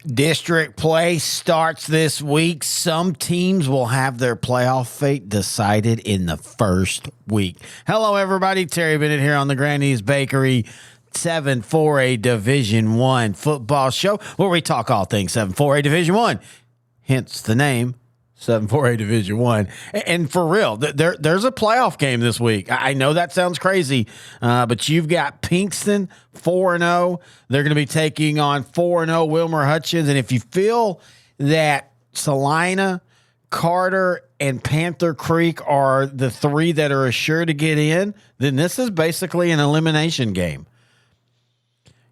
District play starts this week. Some teams will have their playoff fate decided in the first week. Hello, everybody. Terry Bennett here on the Granny's Bakery 7-4A Division I football show, where we talk all things 7-4A Division I. Hence the name, 7-4A Division I. And for real, there's a playoff game this week. I know that sounds crazy, but you've got Pinkston 4-0. They're going to be taking on 4-0 Wilmer Hutchins. And if you feel that Salina, Carter, and Panther Creek are the three that are assured to get in, then this is basically an elimination game.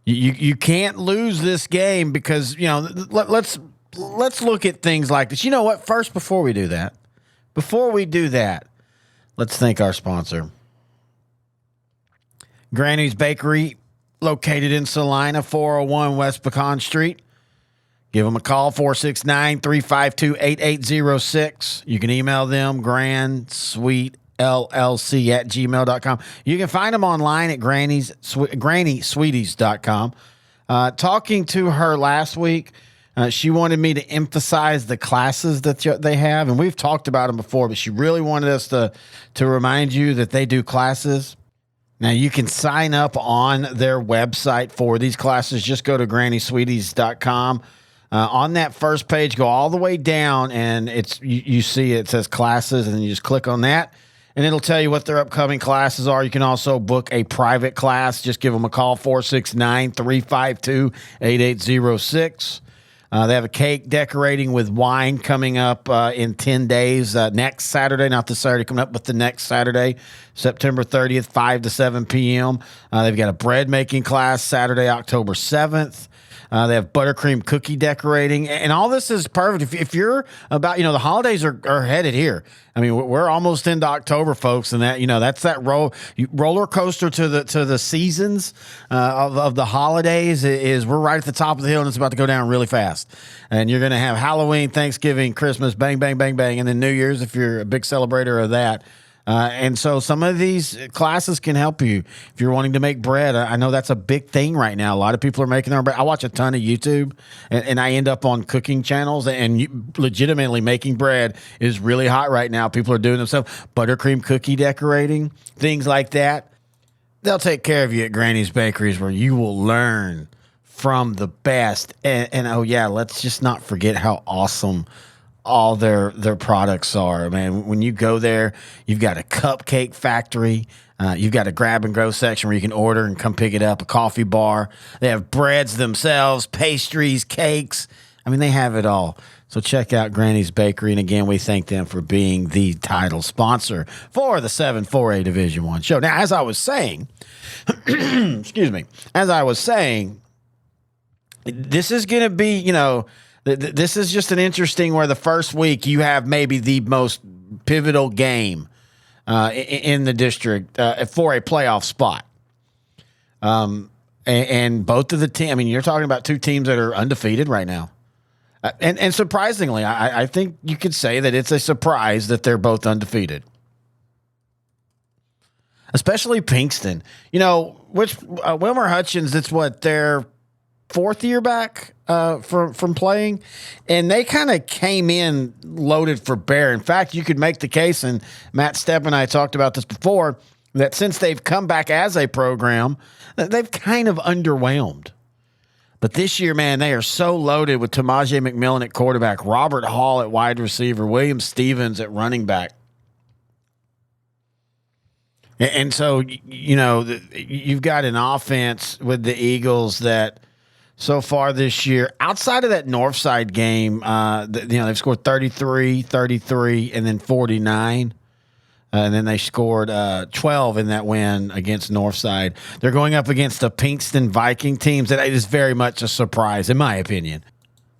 You can't lose this game because, you know, let's look at things like this. You know what? First, before we do that, let's thank our sponsor. Granny's Bakery, located in Salina, 401 West Pecan Street. Give them a call, 469-352-8806. You can email them, grandsweetllc@gmail.com. You can find them online at grannysweeties.com. Talking to her last week, she wanted me to emphasize the classes that they have, and we've talked about them before, but she really wanted us to remind you that they do classes. Now, you can sign up on their website for these classes. Just go to grannysweeties.com. On that first page, go all the way down, and you see it says classes, and then you just click on that, and it'll tell you what their upcoming classes are. You can also book a private class. Just give them a call, 469-352-8806. They have a cake decorating with wine coming up in 10 days. Next Saturday, not this Saturday coming up, but the next Saturday, September 30th, 5 to 7 p.m. They've got a bread making class Saturday, October 7th. They have buttercream cookie decorating, and all this is perfect. If you're about, the holidays are headed here. I mean, we're almost into October, folks, and that's that roller coaster to the seasons of the holidays. Is we're right at the top of the hill, and it's about to go down really fast. And you're going to have Halloween, Thanksgiving, Christmas, bang, bang, bang, bang, and then New Year's if you're a big celebrator of that. And so some of these classes can help you if you're wanting to make bread. I know that's a big thing right now. A lot of people are making their own bread. I watch a ton of YouTube, and I end up on cooking channels, and legitimately making bread is really hot right now. People are doing themselves buttercream cookie decorating, things like that. They'll take care of you at Granny's Bakeries, where you will learn from the best. And oh yeah, let's just not forget how awesome all their products are, man. When you go there, you've got a cupcake factory. You've got a grab and go section where you can order and come pick it up, a coffee bar. They have breads themselves, pastries, cakes. I mean, they have it all. So check out Granny's Bakery. And again, we thank them for being the title sponsor for the 7-4A Division I show. Now, as I was saying, this is going to be, this is just an interesting where the first week you have maybe the most pivotal game in the district for a playoff spot. And both of the teams, I mean, you're talking about two teams that are undefeated right now. And surprisingly, I think you could say that it's a surprise that they're both undefeated. Especially Pinkston. Which Wilmer Hutchins, it's what, their fourth year back from playing, and they kind of came in loaded for bear. In fact, you could make the case, and Matt Stepp and I talked about this before, that since they've come back as a program, they've kind of underwhelmed. But this year, man, they are so loaded with Tamaje McMillan at quarterback, Robert Hall at wide receiver, William Stevens at running back. And so, you've got an offense with the Eagles that so far this year, outside of that Northside game, they've scored 33, and then 49. And then they scored 12 in that win against Northside. They're going up against the Pinkston Viking teams. That is very much a surprise, in my opinion.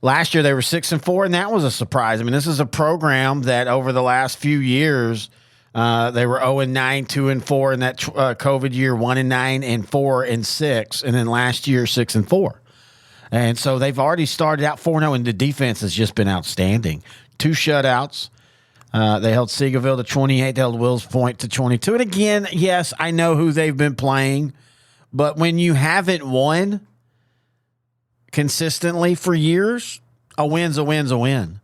Last year, they were 6-4, and that was a surprise. I mean, this is a program that over the last few years, they were 0-9, 2-4 in that COVID year, 1-9, and 4-6, and then last year, 6-4. And so they've already started out 4-0, and the defense has just been outstanding. 2 shutouts. They held Seagoville to 28. They held Wills Point to 22. And again, yes, I know who they've been playing, but when you haven't won, consistently for years, a win's a win's a win.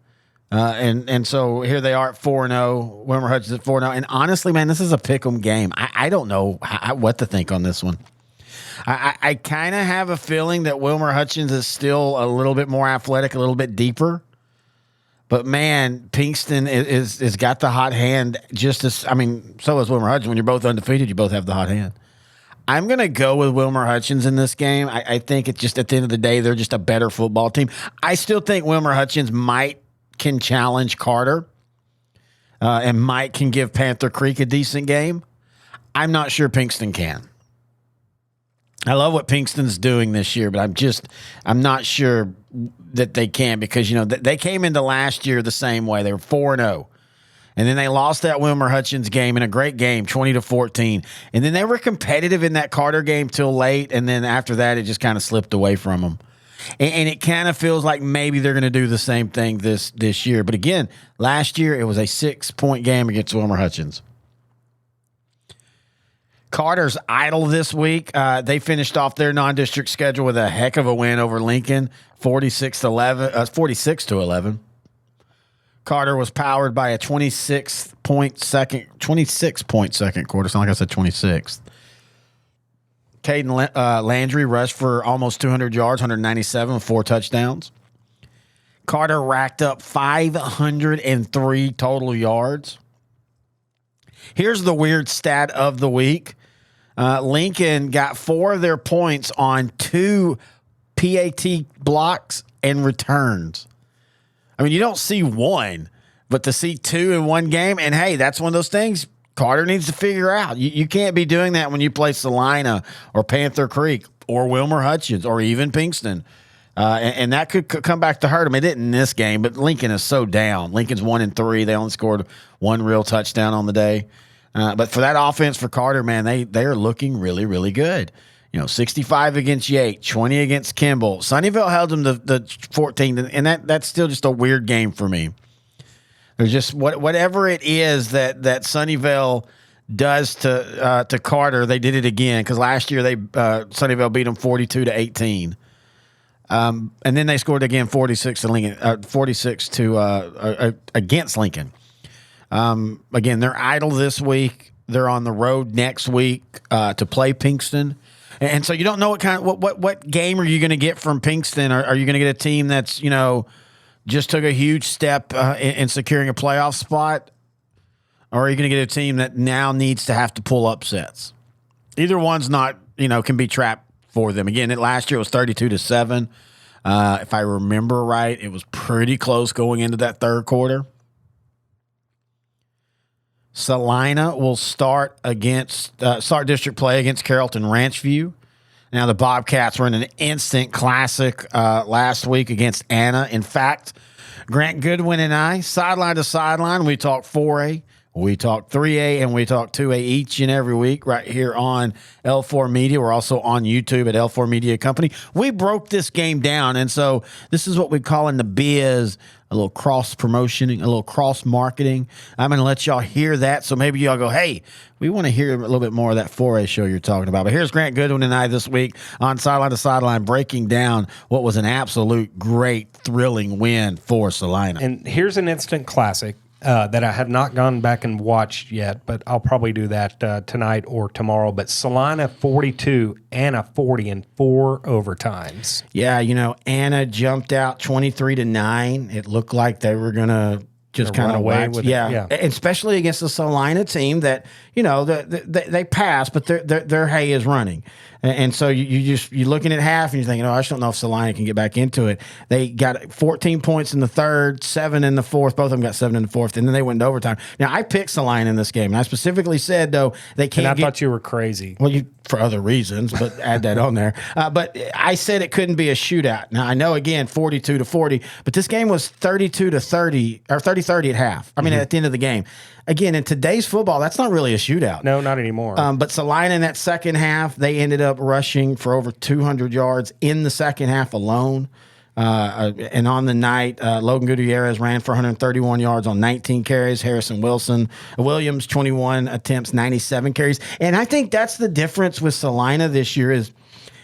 And so here they are at 4-0. Wilmer Hutchins at 4-0. And honestly, man, this is a pick'em game. I don't know what to think on this one. I kind of have a feeling that Wilmer Hutchins is still a little bit more athletic, a little bit deeper. But, man, Pinkston is got the hot hand just as – I mean, so is Wilmer Hutchins. When you're both undefeated, you both have the hot hand. I'm going to go with Wilmer Hutchins in this game. I think it's just at the end of the day, they're just a better football team. I still think Wilmer Hutchins can challenge Carter and Mike can give Panther Creek a decent game. I'm not sure Pinkston can. I love what Pinkston's doing this year, but I'm not sure that they can because, they came into last year the same way. They were 4-0. And then they lost that Wilmer Hutchins game in a great game, 20-14. And then they were competitive in that Carter game till late. And then after that, it just kind of slipped away from them. And it kind of feels like maybe they're going to do the same thing this year. But again, last year it was a 6-point game against Wilmer Hutchins. Carter's idle this week. They finished off their non-district schedule with a heck of a win over Lincoln, 46-11. Carter was powered by a 26-point second quarter. Sound like I said 26th. Caden Landry rushed for almost 200 yards, 197 with 4 touchdowns. Carter racked up 503 total yards. Here's the weird stat of the week. Lincoln got 4 of their points on 2 PAT blocks and returns. I mean, you don't see 1, but to see 2 in one game, and hey, that's one of those things Carter needs to figure out. You can't be doing that when you play Salina or Panther Creek or Wilmer Hutchins or even Pinkston. And that could come back to hurt them. It didn't in this game, but Lincoln is so down. Lincoln's 1-3. They only scored 1 real touchdown on the day. But for that offense for Carter, man, they are looking really, really good. 65 against Yates, 20 against Kimball. Sunnyvale held them the 14, and that's still just a weird game for me. There's just whatever it is that Sunnyvale does to Carter, they did it again because last year Sunnyvale beat them 42-18. And then they scored again 46 against Lincoln. Again, they're idle this week. They're on the road next week to play Pinkston. And so you don't know what game are you going to get from Pinkston? Are you going to get a team that's, just took a huge step in securing a playoff spot? Or are you going to get a team that now needs to have to pull upsets? Either one's not, can be trapped for them. Again, last year it was 32-7. If I remember right, it was pretty close going into that third quarter. Salina will start district play against Carrollton Ranchview. Now, the Bobcats were in an instant classic last week against Anna. In fact, Grant Goodwin and I, sideline to sideline, we talk 4A, we talk 3A, and we talk 2A each and every week right here on L4 Media. We're also on YouTube at L4 Media Company. We broke this game down, and so this is what we call in the biz a little cross-promotioning, a little cross-marketing. I'm going to let y'all hear that, so maybe y'all go, hey, we want to hear a little bit more of that 4A show you're talking about. But here's Grant Goodwin and I this week on Sideline to Sideline breaking down what was an absolute great, thrilling win for Salina. And here's an instant classic that I have not gone back and watched yet, but I'll probably do that tonight or tomorrow. But Salina 42, Anna 40 in 4 overtimes. Yeah, Anna jumped out 23-9. It looked like they were going to just kind of away with it. Yeah, especially against the Salina team that they pass, but their hay is running, and so you're looking at half and you're thinking, I just don't know if Salina can get back into it. They got 14 points in the third, 7 in the fourth. Both of them got 7 in the fourth, and then they went into overtime. Now I picked Salina in this game, and I specifically said though they can't. And I thought you were crazy. Well, for other reasons, but add that on there. But I said it couldn't be a shootout. Now I know again 42-40, but this game was 32-30 or 30-30 at half. I mean at the end of the game. Again, in today's football, that's not really a shootout. No, not anymore. But Salina in that second half, they ended up rushing for over 200 yards in the second half alone. And on the night, Logan Gutierrez ran for 131 yards on 19 carries. Harrison Williams, 21 attempts, 97 carries. And I think that's the difference with Salina this year is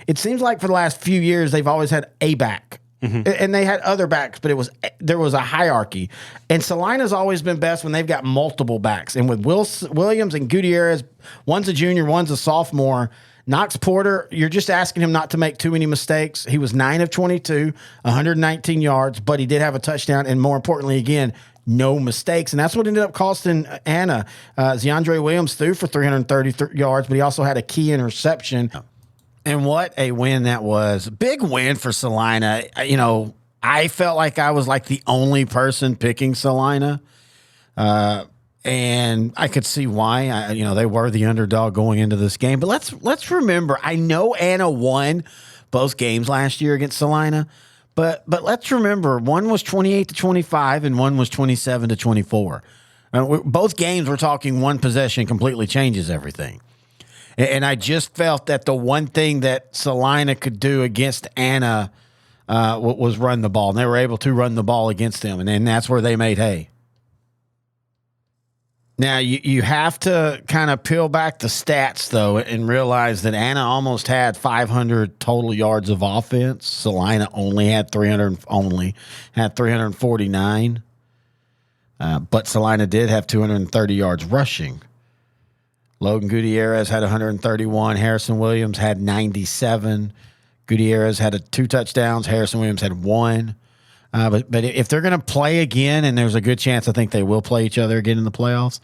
it seems like for the last few years they've always had a back. And they had other backs, but there was a hierarchy. And Salina's always been best when they've got multiple backs. And with Williams and Gutierrez, one's a junior, one's a sophomore. Knox Porter, you're just asking him not to make too many mistakes. He was 9 of 22, 119 yards, but he did have a touchdown. And more importantly, again, no mistakes. And that's what ended up costing Anna. Zeandre Williams threw for 330 yards, but he also had a key interception. And what a win that was. Big win for Salina. You know, I felt like I was like the only person picking Salina. And I could see why. They were the underdog going into this game. But let's remember, I know Anna won both games last year against Salina. But let's remember, one was 28-25 and one was 27-24. Both games, we're talking one possession completely changes everything. And I just felt that the one thing that Salina could do against Anna was run the ball. And they were able to run the ball against them. And then that's where they made hay. Now, you have to kind of peel back the stats, though, and realize that Anna almost had 500 total yards of offense. Salina only had 349. But Salina did have 230 yards rushing. Logan Gutierrez had 131. Harrison Williams had 97. Gutierrez had 2 touchdowns. Harrison Williams had 1. But if they're going to play again, and there's a good chance I think they will play each other again in the playoffs,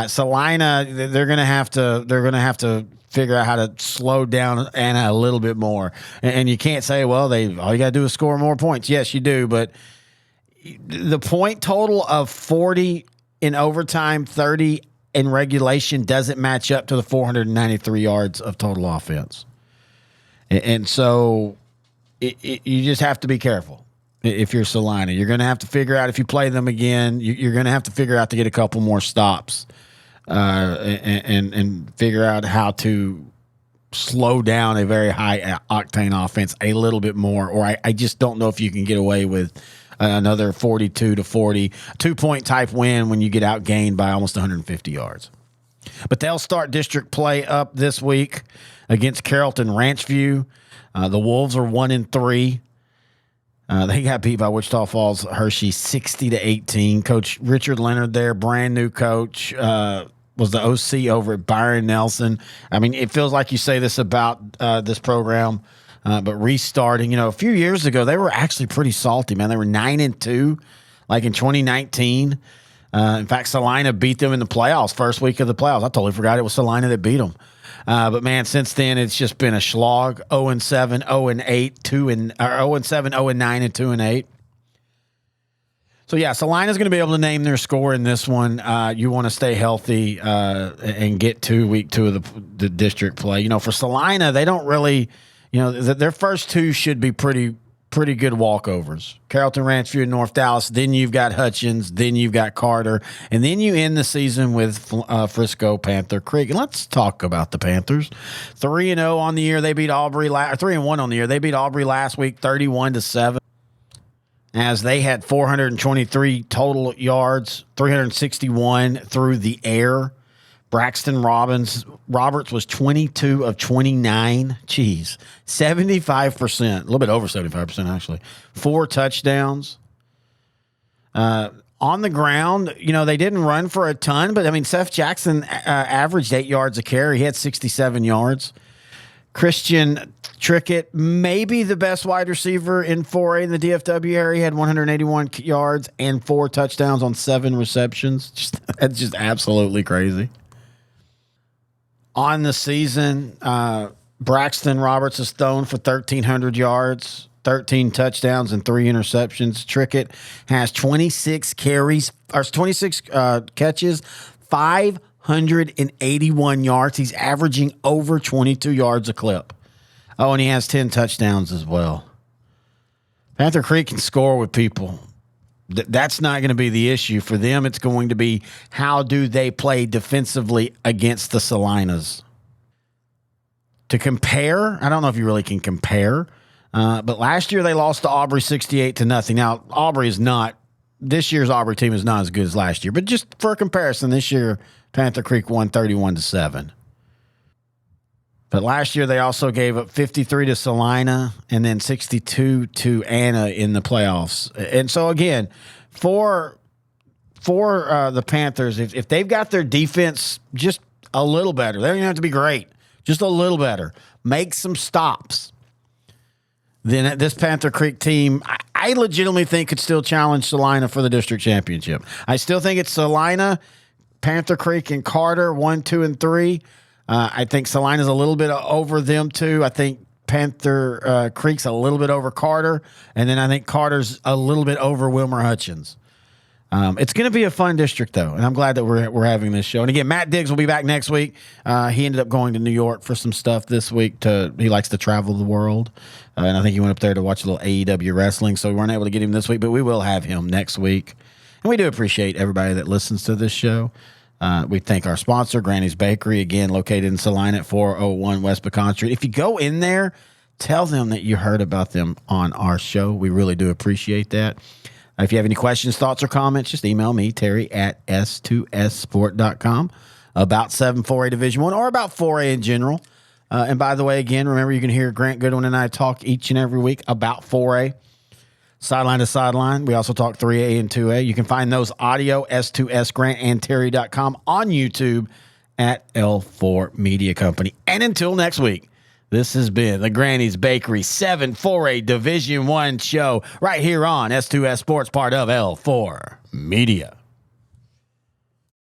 Salina, they're going to have to figure out how to slow down Anna a little bit more. And you can't say, well, all you got to do is score more points. Yes, you do, but the point total of 40 in overtime, 30 in regulation doesn't match up to the 493 yards of total offense. And so you just have to be careful. If you're Salina, you're going to have to figure out, if you play them again, you're going to have to figure out to get a couple more stops and figure out how to slow down a very high octane offense a little bit more. Or I just don't know if you can get away with another 42-40 2-point type win when you get outgained by almost 150 yards. But they'll start district play up this week against Carrollton Ranchview. The Wolves are 1-3. They got beat by Wichita Falls Hershey 60-18. Coach Richard Leonard there, brand new coach, was the OC over at Byron Nelson. I mean, it feels like you say this about this program, but restarting. A few years ago, they were actually pretty salty, man. They were 9-2, like in 2019. In fact, Salina beat them in the playoffs, first week of the playoffs. I totally forgot it was Salina that beat them. But man, since then it's just been a slog. 0-7, 0-8, 0-7, 0-9, and 2-8. So yeah, Salina's going to be able to name their score in this one. You want to stay healthy and get to week 2 of the district play. For Salina, they don't really, their first 2 should be pretty good walkovers. Carrollton Ranchview and North Dallas. Then you've got Hutchins. Then you've got Carter. And then you end the season with Frisco Panther Creek. And let's talk about the Panthers. 3-0 on the year. They beat Aubrey. 3-1 on the year. They beat Aubrey last week 31-7. As they had 423 total yards, 361 through the air. Braxton Roberts was 22 of 29. Jeez, 75%, a little bit over 75% actually. 4 touchdowns. On the ground, they didn't run for a ton, but I mean, Seth Jackson averaged 8 yards a carry. He had 67 yards. Christian Trickett, maybe the best wide receiver in 4A in the DFW area, he had 181 yards and 4 touchdowns on 7 receptions. That's just absolutely crazy. On the season, Braxton Roberts is thrown for 1,300 yards, 13 touchdowns, and 3 interceptions. Trickett has 26 catches, 581 yards. He's averaging over 22 yards a clip. Oh, and he has 10 touchdowns as well. Panther Creek can score with people. That's not going to be the issue. For them, it's going to be how do they play defensively against the Salinas. To compare, I don't know if you really can compare, but last year they lost to Aubrey 68-0. Now, Aubrey is not, this year's Aubrey team is not as good as last year, but just for a comparison, this year Panther Creek won 31-7. But last year they also gave up 53 to Salina and then 62 to Anna in the playoffs. And so again, for the Panthers, if they've got their defense just a little better, they don't even have to be great, just a little better, make some stops, then this Panther Creek team, I legitimately think could still challenge Salina for the district championship. I still think it's Salina, Panther Creek, and Carter, 1, 2, and 3. I think Salina's a little bit over them, too. I think Panther Creek's a little bit over Carter, and then I think Carter's a little bit over Wilmer Hutchins. It's going to be a fun district, though, and I'm glad that we're having this show. And again, Matt Diggs will be back next week. He ended up going to New York for some stuff this week. He likes to travel the world, and I think he went up there to watch a little AEW wrestling, so we weren't able to get him this week, but we will have him next week. And we do appreciate everybody that listens to this show. We thank our sponsor, Granny's Bakery, again, located in Salina at 401 West Pecan Street. If you go in there, tell them that you heard about them on our show. We really do appreciate that. If you have any questions, thoughts, or comments, just email me, Terry, at s2ssport.com about 7-4A Division I or about 4A in general. And by the way, again, remember you can hear Grant Goodwin and I talk each and every week about 4A. Sideline to sideline. We also talk 3A and 2A. You can find those audio, s2sgrantandterry.com, on YouTube at L4 Media Company. And until next week, this has been the Granny's Bakery 7-4A Division I show right here on S2S Sports, part of L4 Media.